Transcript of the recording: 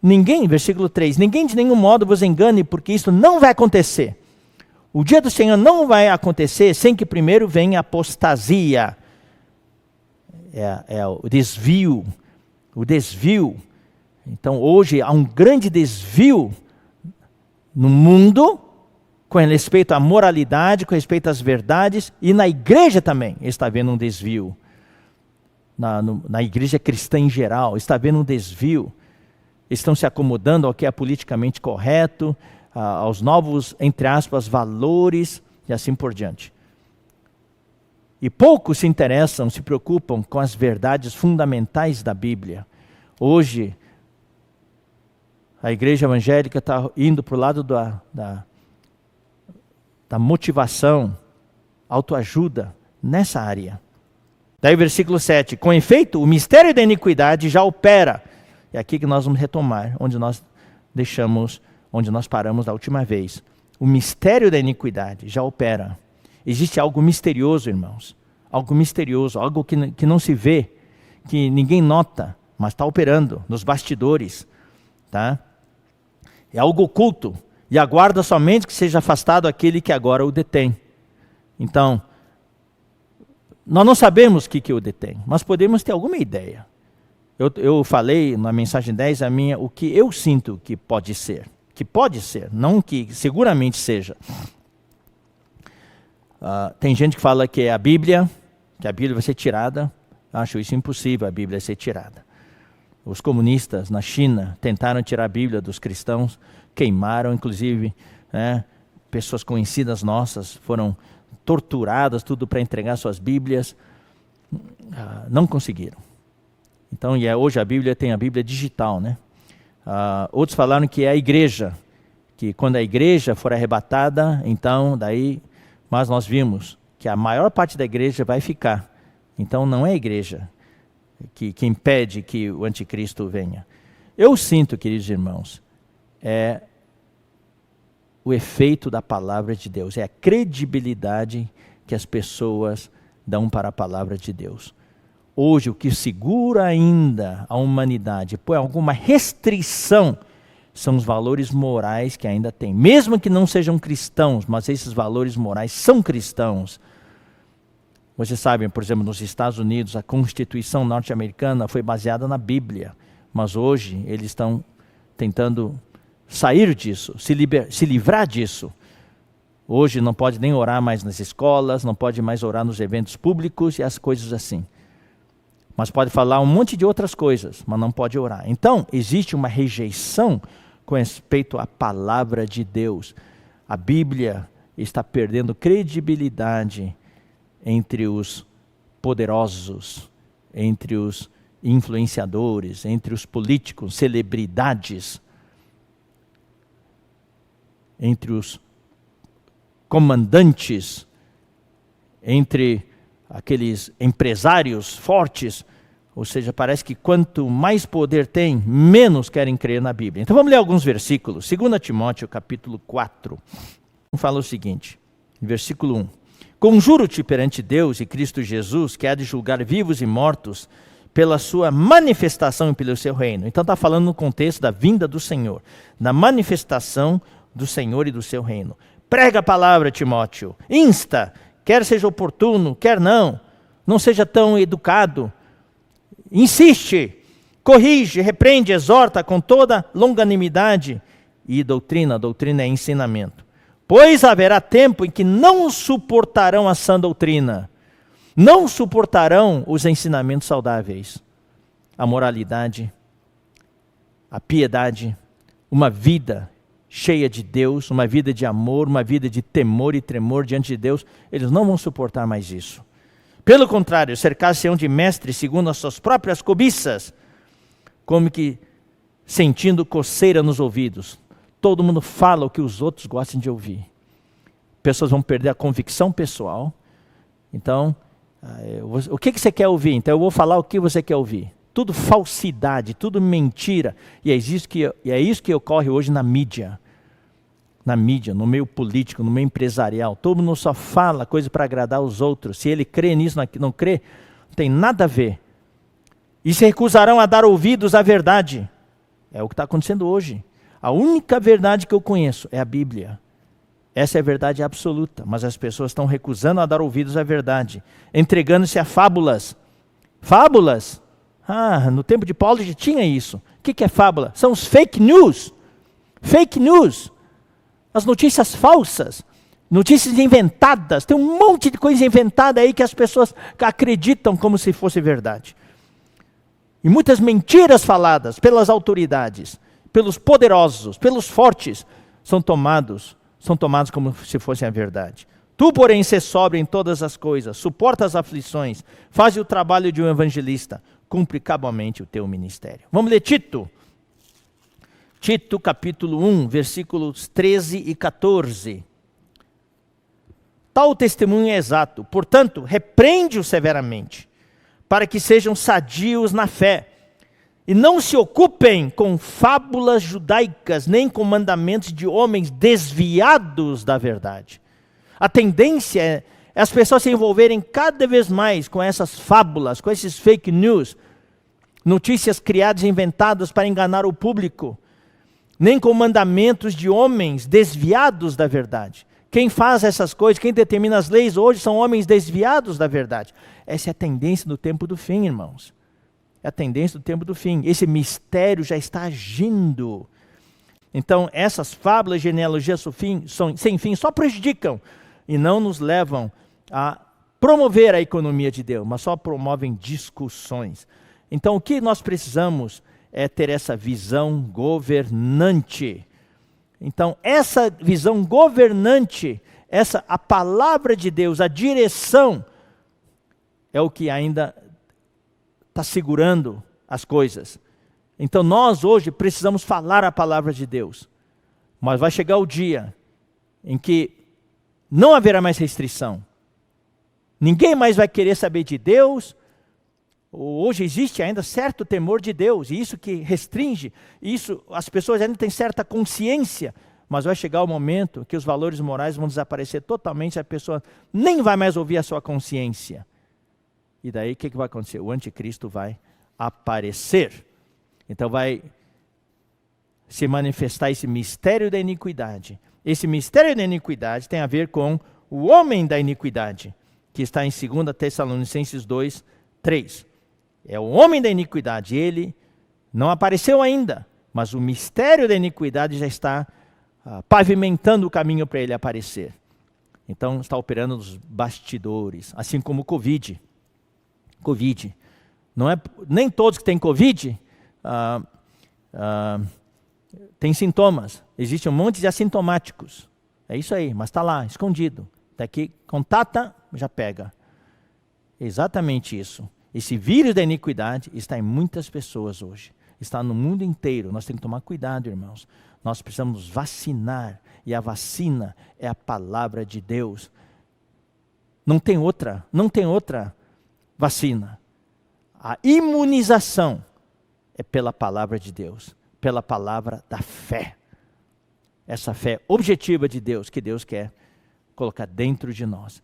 Ninguém, versículo 3, ninguém de nenhum modo vos engane, porque isso não vai acontecer. O dia do Senhor não vai acontecer sem que primeiro venha a apostasia. É o desvio. O desvio. Então hoje há um grande desvio no mundo com respeito à moralidade, com respeito às verdades, e na igreja também está havendo um desvio. Na igreja cristã em geral, está havendo um desvio. Estão se acomodando ao que é politicamente correto, aos novos, entre aspas, valores, e assim por diante. E poucos se interessam, se preocupam com as verdades fundamentais da Bíblia. Hoje, a igreja evangélica está indo para o lado da motivação, autoajuda, nessa área. Daí versículo 7, com efeito, o mistério da iniquidade já opera. É aqui que nós vamos retomar, onde nós paramos da última vez. O mistério da iniquidade já opera. Existe algo misterioso, irmãos. Algo misterioso, algo que não se vê, que ninguém nota, mas está operando nos bastidores. Tá? É algo oculto, e aguarda somente que seja afastado aquele que agora o detém. Então, nós não sabemos o que o detém, mas podemos ter alguma ideia. Eu falei na mensagem 10, o que eu sinto que pode ser, não que seguramente seja. Tem gente que fala que é a Bíblia, que a Bíblia vai ser tirada. Acho isso impossível, a Bíblia ser tirada. Os comunistas na China tentaram tirar a Bíblia dos cristãos, queimaram, inclusive, pessoas conhecidas nossas foram torturadas, tudo para entregar suas Bíblias. Não conseguiram. Então, hoje a Bíblia tem a Bíblia digital, né? Outros falaram que é a igreja, que quando a igreja for arrebatada, então mas nós vimos que a maior parte da igreja vai ficar. Então não é a igreja que impede que o anticristo venha. Eu sinto, queridos irmãos, é o efeito da palavra de Deus, é a credibilidade que as pessoas dão para a palavra de Deus. Hoje, o que segura ainda a humanidade, põe alguma restrição, são os valores morais que ainda tem. Mesmo que não sejam cristãos, mas esses valores morais são cristãos. Vocês sabem, por exemplo, nos Estados Unidos, a Constituição norte-americana foi baseada na Bíblia. Mas hoje, eles estão tentando sair disso, se livrar disso. Hoje não pode nem orar mais nas escolas, não pode mais orar nos eventos públicos e as coisas assim. Mas pode falar um monte de outras coisas, mas não pode orar. Então, existe uma rejeição com respeito à palavra de Deus. A Bíblia está perdendo credibilidade entre os poderosos, entre os influenciadores, entre os políticos, celebridades, entre os comandantes, entre aqueles empresários fortes. Ou seja, parece que quanto mais poder tem, menos querem crer na Bíblia. Então vamos ler alguns versículos. 2 Timóteo, capítulo 4. Fala o seguinte, versículo 1. Conjuro-te perante Deus e Cristo Jesus, que há de julgar vivos e mortos, pela sua manifestação e pelo seu reino. Então está falando no contexto da vinda do Senhor, da manifestação do Senhor e do seu reino. Prega a palavra, Timóteo. Insta, quer seja oportuno, quer não seja tão educado. Insiste, corrige, repreende, exorta com toda longanimidade e doutrina. Doutrina é ensinamento. Pois haverá tempo em que não suportarão a sã doutrina, não suportarão os ensinamentos saudáveis, a moralidade, a piedade, uma vida cheia de Deus, uma vida de amor, uma vida de temor e tremor diante de Deus. Eles não vão suportar mais isso. Pelo contrário, cercar-se-ão de mestres segundo as suas próprias cobiças, como que sentindo coceira nos ouvidos. Todo mundo fala o que os outros gostam de ouvir. Pessoas vão perder a convicção pessoal. Então, o que você quer ouvir? Então eu vou falar o que você quer ouvir. Tudo falsidade, tudo mentira. E é isso que ocorre hoje na mídia. Na mídia, no meio político, no meio empresarial. Todo mundo só fala coisa para agradar os outros. Se ele crê nisso, não crê, não tem nada a ver. E se recusarão a dar ouvidos à verdade. É o que está acontecendo hoje. A única verdade que eu conheço é a Bíblia. Essa é a verdade absoluta, mas as pessoas estão recusando a dar ouvidos à verdade, entregando-se a fábulas. Fábulas? No tempo de Paulo já tinha isso. O que é fábula? São os fake news. Fake news. As notícias falsas. Notícias inventadas. Tem um monte de coisa inventada aí que as pessoas acreditam como se fosse verdade. E muitas mentiras faladas pelas autoridades, pelos poderosos, pelos fortes, são tomados como se fossem a verdade. Tu, porém, sê sóbrio em todas as coisas, suporta as aflições, faz o trabalho de um evangelista, cumpre cabalmente o teu ministério. Vamos ler Tito. Tito, capítulo 1, versículos 13 e 14. Tal testemunho é exato, portanto, repreende-o severamente, para que sejam sadios na fé, e não se ocupem com fábulas judaicas, nem com mandamentos de homens desviados da verdade. A tendência é as pessoas se envolverem cada vez mais com essas fábulas, com esses fake news, notícias criadas e inventadas para enganar o público, nem com mandamentos de homens desviados da verdade. Quem faz essas coisas, quem determina as leis hoje são homens desviados da verdade. Essa é a tendência do tempo do fim, irmãos. É a tendência do tempo do fim. Esse mistério já está agindo. Então, essas fábulas, genealogias sem fim, só prejudicam e não nos levam a promover a economia de Deus, mas só promovem discussões. Então, o que nós precisamos é ter essa visão governante. Então, essa visão governante, a palavra de Deus, a direção, é o que ainda está segurando as coisas. Então, nós hoje precisamos falar a palavra de Deus. Mas vai chegar o dia em que não haverá mais restrição. Ninguém mais vai querer saber de Deus. Hoje existe ainda certo temor de Deus, e isso que restringe, as pessoas ainda têm certa consciência, mas vai chegar o momento que os valores morais vão desaparecer totalmente, a pessoa nem vai mais ouvir a sua consciência. E daí o que vai acontecer? O anticristo vai aparecer. Então vai se manifestar esse mistério da iniquidade. Esse mistério da iniquidade tem a ver com o homem da iniquidade, que está em 2 Tessalonicenses 2, 3. É o homem da iniquidade, ele não apareceu ainda, mas o mistério da iniquidade já está pavimentando o caminho para ele aparecer. Então está operando nos bastidores, assim como o Covid. Não é, nem todos que têm Covid têm sintomas. Existe um monte de assintomáticos. É isso aí, mas está lá, escondido. Daqui contata, já pega. Exatamente isso. Esse vírus da iniquidade está em muitas pessoas hoje. Está no mundo inteiro. Nós temos que tomar cuidado, irmãos. Nós precisamos vacinar. E a vacina é a palavra de Deus. Não tem outra vacina. A imunização é pela palavra de Deus. Pela palavra da fé. Essa fé objetiva de Deus, que Deus quer colocar dentro de nós.